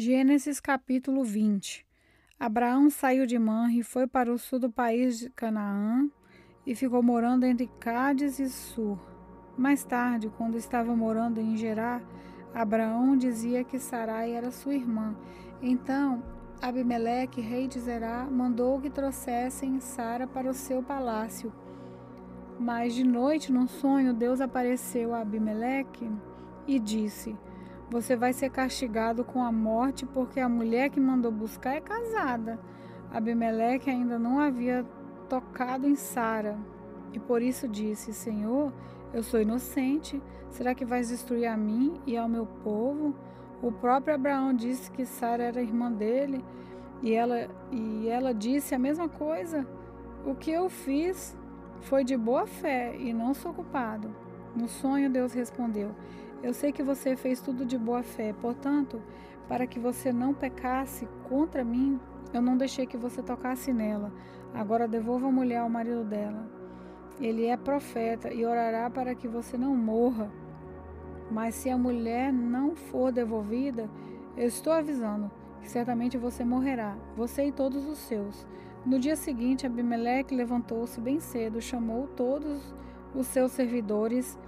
Gênesis capítulo 20. Abraão saiu de Manre e foi para o sul do país de Canaã e ficou morando entre Cádiz e Sur. Mais tarde, quando estava morando em Gerar, Abraão dizia que Sarai era sua irmã. Então, Abimeleque, rei de Zerá, mandou que trouxessem Sara para o seu palácio. Mas de noite, num sonho, Deus apareceu a Abimeleque e disse: Você vai ser castigado com a morte, porque a mulher que mandou buscar é casada. Abimeleque ainda não havia tocado em Sara, e por isso disse: Senhor, eu sou inocente. Será que vais destruir a mim e ao meu povo? O próprio Abraão disse que Sara era irmã dele, e ela disse a mesma coisa. O que eu fiz foi de boa fé e não sou culpado. No sonho, Deus respondeu: Eu sei que você fez tudo de boa fé, portanto, para que você não pecasse contra mim, eu não deixei que você tocasse nela. Agora devolva a mulher ao marido dela. Ele é profeta e orará para que você não morra. Mas se a mulher não for devolvida, eu estou avisando que certamente você morrerá, você e todos os seus. No dia seguinte, Abimeleque levantou-se bem cedo, chamou todos os seus servidores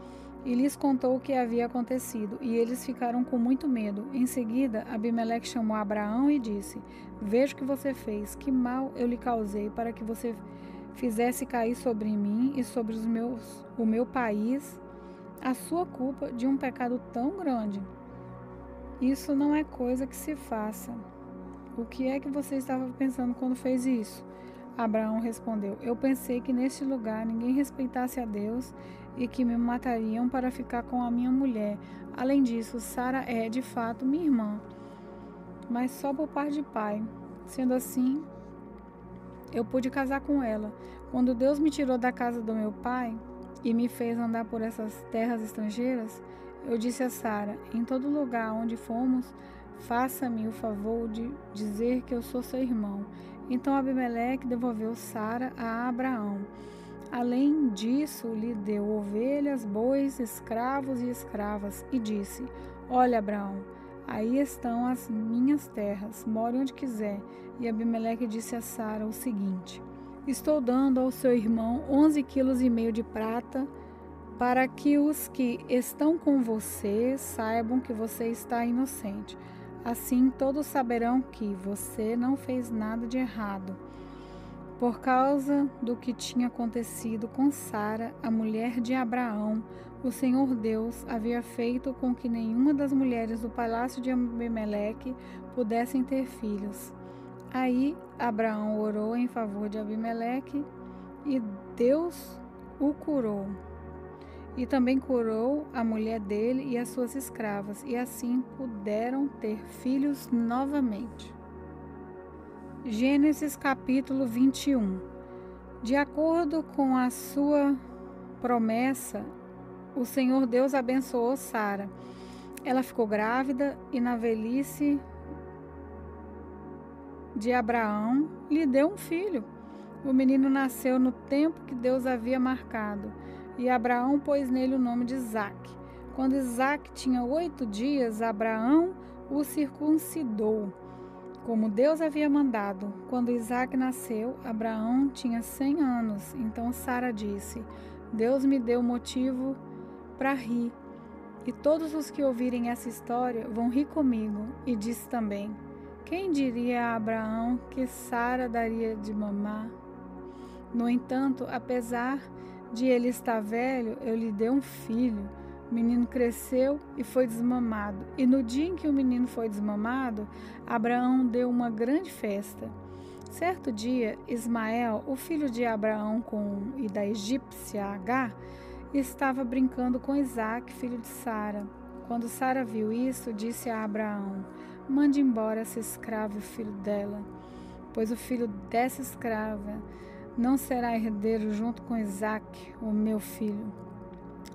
e lhes contou o que havia acontecido, e eles ficaram com muito medo. Em seguida, Abimeleque chamou Abraão e disse: Vejo o que você fez, que mal eu lhe causei para que você fizesse cair sobre mim e sobre o meu país a sua culpa de um pecado tão grande. Isso não é coisa que se faça. O que é que você estava pensando quando fez isso? Abraão respondeu: Eu pensei que neste lugar ninguém respeitasse a Deus e que me matariam para ficar com a minha mulher. Além disso, Sara é, de fato, minha irmã, mas só por parte de pai. Sendo assim, eu pude casar com ela. Quando Deus me tirou da casa do meu pai e me fez andar por essas terras estrangeiras, eu disse a Sara: Em todo lugar onde fomos, faça-me o favor de dizer que eu sou seu irmão. Então Abimeleque devolveu Sara a Abraão. Além disso, lhe deu ovelhas, bois, escravos e escravas, e disse: Olha, Abraão, aí estão as minhas terras, more onde quiser. E Abimeleque disse a Sara o seguinte: Estou dando ao seu irmão 11,5 quilos de prata, para que os que estão com você saibam que você está inocente. Assim todos saberão que você não fez nada de errado. Por causa do que tinha acontecido com Sara, a mulher de Abraão, o Senhor Deus havia feito com que nenhuma das mulheres do palácio de Abimeleque pudessem ter filhos. Aí Abraão orou em favor de Abimeleque e Deus o curou. E também curou a mulher dele e as suas escravas, e assim puderam ter filhos novamente. Gênesis capítulo 21. De acordo com a sua promessa, o Senhor Deus abençoou Sara. Ela ficou grávida e na velhice de Abraão lhe deu um filho. O menino nasceu no tempo que Deus havia marcado. E Abraão pôs nele o nome de Isaque. Quando Isaque tinha 8 dias, Abraão o circuncidou, como Deus havia mandado. Quando Isaque nasceu, Abraão tinha 100 anos. Então Sara disse: Deus me deu motivo para rir, e todos os que ouvirem essa história vão rir comigo. E disse também: Quem diria a Abraão que Sara daria de mamar? No entanto, apesar de ele estar velho, eu lhe dei um filho. O menino cresceu e foi desmamado. E no dia em que o menino foi desmamado, Abraão deu uma grande festa. Certo dia, Ismael, o filho de Abraão e da egípcia Agar, estava brincando com Isaque, filho de Sara. Quando Sara viu isso, disse a Abraão: Mande embora essa escrava e o filho dela, pois o filho dessa escrava não será herdeiro junto com Isaque, o meu filho.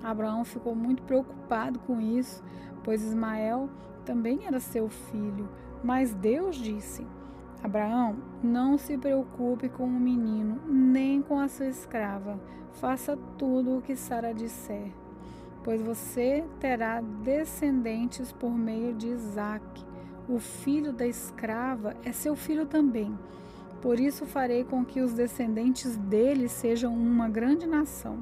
Abraão ficou muito preocupado com isso, pois Ismael também era seu filho. Mas Deus disse: Abraão, não se preocupe com o menino, nem com a sua escrava. Faça tudo o que Sara disser, pois você terá descendentes por meio de Isaque. o filho da escrava é seu filho também. Por isso farei com que os descendentes dele sejam uma grande nação.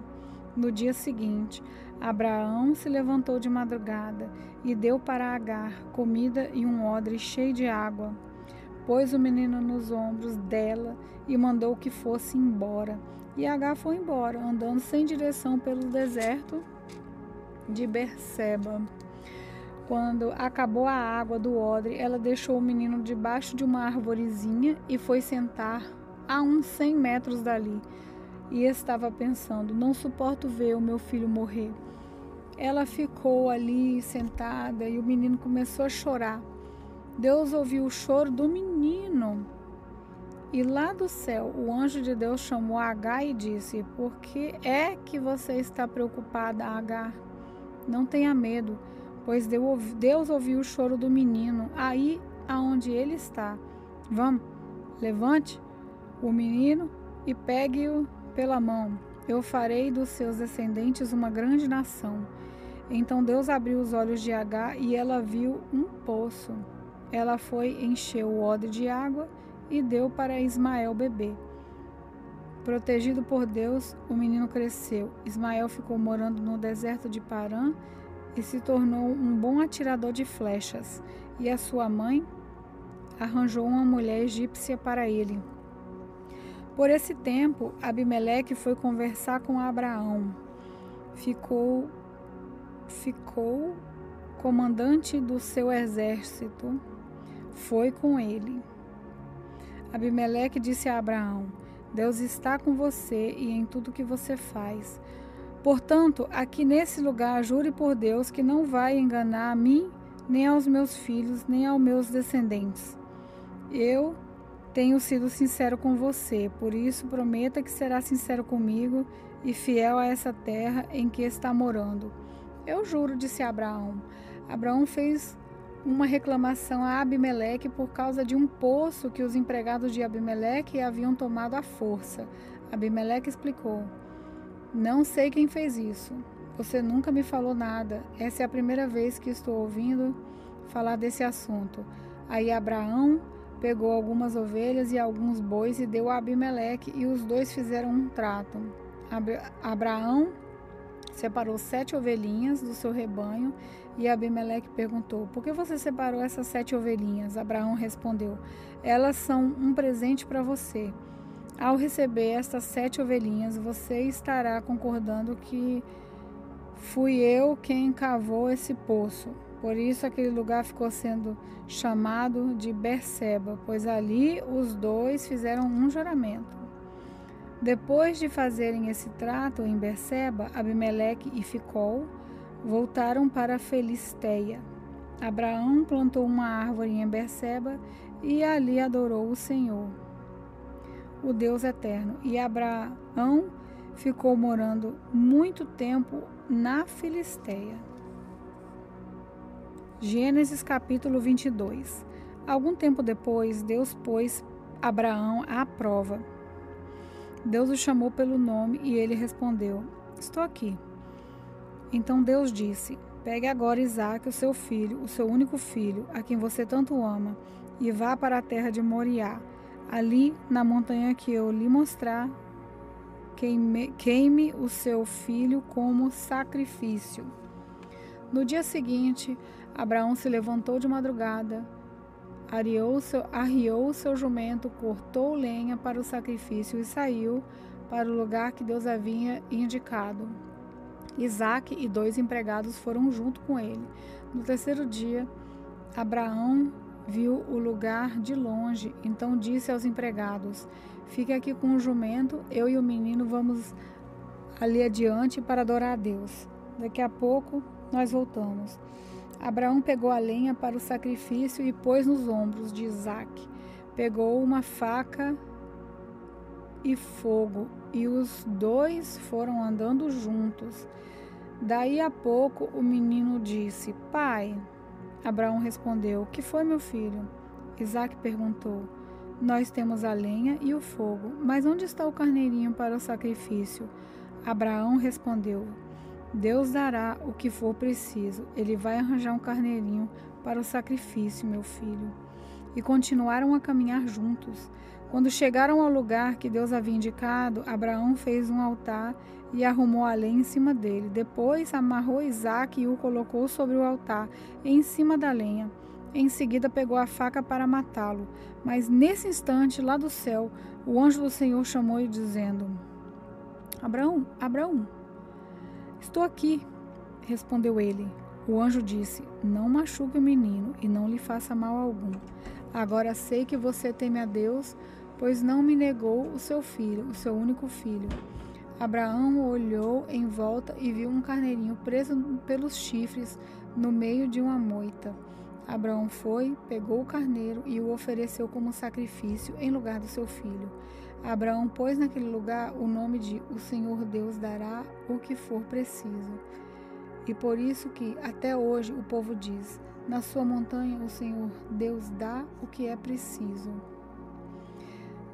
No dia seguinte, Abraão se levantou de madrugada e deu para Agar comida e um odre cheio de água. Pôs o menino nos ombros dela e mandou que fosse embora. E Agar foi embora, andando sem direção pelo deserto de Berseba. Quando acabou a água do odre, ela deixou o menino debaixo de uma arvorezinha e foi sentar a uns 100 metros dali. E estava pensando: não suporto ver o meu filho morrer. Ela ficou ali sentada e o menino começou a chorar. Deus ouviu o choro do menino. E lá do céu, o anjo de Deus chamou Agar e disse: por que é que você está preocupada, Agar? Não tenha medo, pois Deus ouviu o choro do menino aí aonde ele está. Vamos, levante o menino e pegue-o pela mão. Eu farei dos seus descendentes uma grande nação. Então Deus abriu os olhos de Agar e ela viu um poço. Ela foi, encheu o odre de água e deu para Ismael beber. Protegido por Deus, o menino cresceu. Ismael ficou morando no deserto de Parã e se tornou um bom atirador de flechas. E a sua mãe arranjou uma mulher egípcia para ele. Por esse tempo, Abimeleque foi conversar com Abraão. Ficou comandante do seu exército. Foi com ele. Abimeleque disse a Abraão: Deus está com você e em tudo que você faz. Portanto, aqui nesse lugar, jure por Deus que não vai enganar a mim, nem aos meus filhos, nem aos meus descendentes. Eu tenho sido sincero com você, por isso prometa que será sincero comigo e fiel a essa terra em que está morando. Eu juro, disse Abraão. Abraão fez uma reclamação a Abimeleque por causa de um poço que os empregados de Abimeleque haviam tomado à força. Abimeleque explicou: não sei quem fez isso. Você nunca me falou nada. Essa é a primeira vez que estou ouvindo falar desse assunto. Aí Abraão pegou algumas ovelhas e alguns bois e deu a Abimeleque, e os dois fizeram um trato. Abraão separou 7 ovelhinhas do seu rebanho e Abimeleque perguntou: por que você separou essas 7 ovelhinhas? Abraão respondeu: elas são um presente para você. Ao receber estas 7 ovelhinhas, você estará concordando que fui eu quem cavou esse poço. Por isso aquele lugar ficou sendo chamado de Berseba, pois ali os dois fizeram um juramento. Depois de fazerem esse trato em Berseba, Abimeleque e Ficol voltaram para a Filisteia. Abraão plantou uma árvore em Berseba e ali adorou o Senhor, o Deus eterno. E Abraão ficou morando muito tempo na Filisteia. Gênesis capítulo 22. Algum tempo depois, Deus pôs Abraão à prova. Deus o chamou pelo nome e ele respondeu: estou aqui. Então Deus disse: pegue agora Isaque, o seu filho, o seu único filho, a quem você tanto ama, e vá para a terra de Moriá. Ali, na montanha que eu lhe mostrar, queime o seu filho como sacrifício. No dia seguinte, Abraão se levantou de madrugada, arriou o seu jumento, cortou lenha para o sacrifício e saiu para o lugar que Deus havia indicado. Isaque e 2 empregados foram junto com ele. No terceiro dia, Abraão viu o lugar de longe, então disse aos empregados: fique aqui com o jumento, eu e o menino vamos ali adiante para adorar a Deus. Daqui a pouco nós voltamos. Abraão pegou a lenha para o sacrifício e pôs nos ombros de Isaque. Pegou uma faca e fogo, e os dois foram andando juntos. Daí a pouco o menino disse: pai. Abraão respondeu: o que foi, meu filho? Isaque perguntou: nós temos a lenha e o fogo, mas onde está o carneirinho para o sacrifício? Abraão respondeu: Deus dará o que for preciso. Ele vai arranjar um carneirinho para o sacrifício, meu filho. E continuaram a caminhar juntos. Quando chegaram ao lugar que Deus havia indicado, Abraão fez um altar e arrumou a lenha em cima dele. Depois amarrou Isaque e o colocou sobre o altar, em cima da lenha. Em seguida pegou a faca para matá-lo. Mas nesse instante, lá do céu, o anjo do Senhor chamou-o dizendo: Abraão, Abraão. Estou aqui, respondeu ele. O anjo disse: Não machuque o menino e não lhe faça mal algum. Agora sei que você teme a Deus, pois não me negou o seu filho, o seu único filho. Abraão olhou em volta e viu um carneirinho preso pelos chifres no meio de uma moita. Abraão foi, pegou o carneiro e o ofereceu como sacrifício em lugar do seu filho. Abraão pôs naquele lugar o nome de O Senhor Deus dará o que for preciso. E por isso que até hoje o povo diz: na sua montanha o Senhor Deus dá o que é preciso.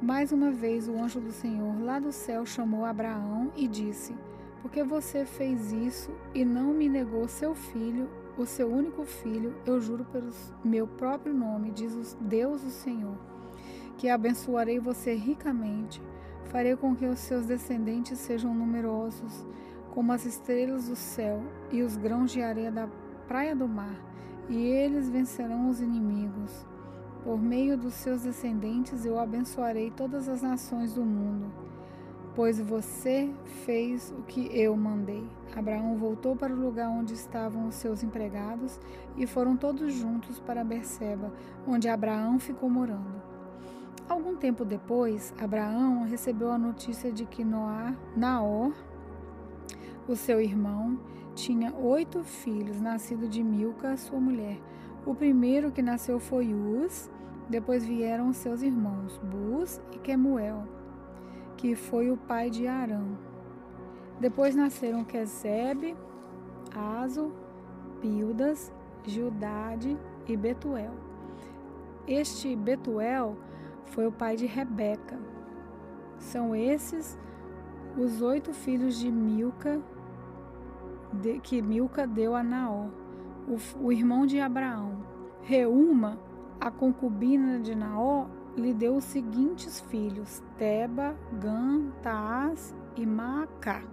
Mais uma vez o anjo do Senhor lá do céu chamou Abraão e disse: Por que você fez isso e não me negou seu filho, o seu único filho? Eu juro pelo meu próprio nome, diz Deus o Senhor, que abençoarei você ricamente. Farei com que os seus descendentes sejam numerosos, como as estrelas do céu e os grãos de areia da praia do mar, e eles vencerão os inimigos. Por meio dos seus descendentes eu abençoarei todas as nações do mundo, pois você fez o que eu mandei. Abraão voltou para o lugar onde estavam os seus empregados e foram todos juntos para Berseba, onde Abraão ficou morando. Algum tempo depois, Abraão recebeu a notícia de que Naor, o seu irmão, tinha 8 filhos, nascidos de Milca, sua mulher. O primeiro que nasceu foi Uz, depois vieram seus irmãos, Buz e Quemuel, que foi o pai de Arã. Depois nasceram Quesebe, Azo, Pildas, Gildade e Betuel. Este Betuel foi o pai de Rebeca. São esses os 8 filhos de Milca, que Milca deu a Naor, o irmão de Abraão. Reúma, a concubina de Naor, lhe deu os seguintes filhos: Teba, Gã, Taás e Maacá.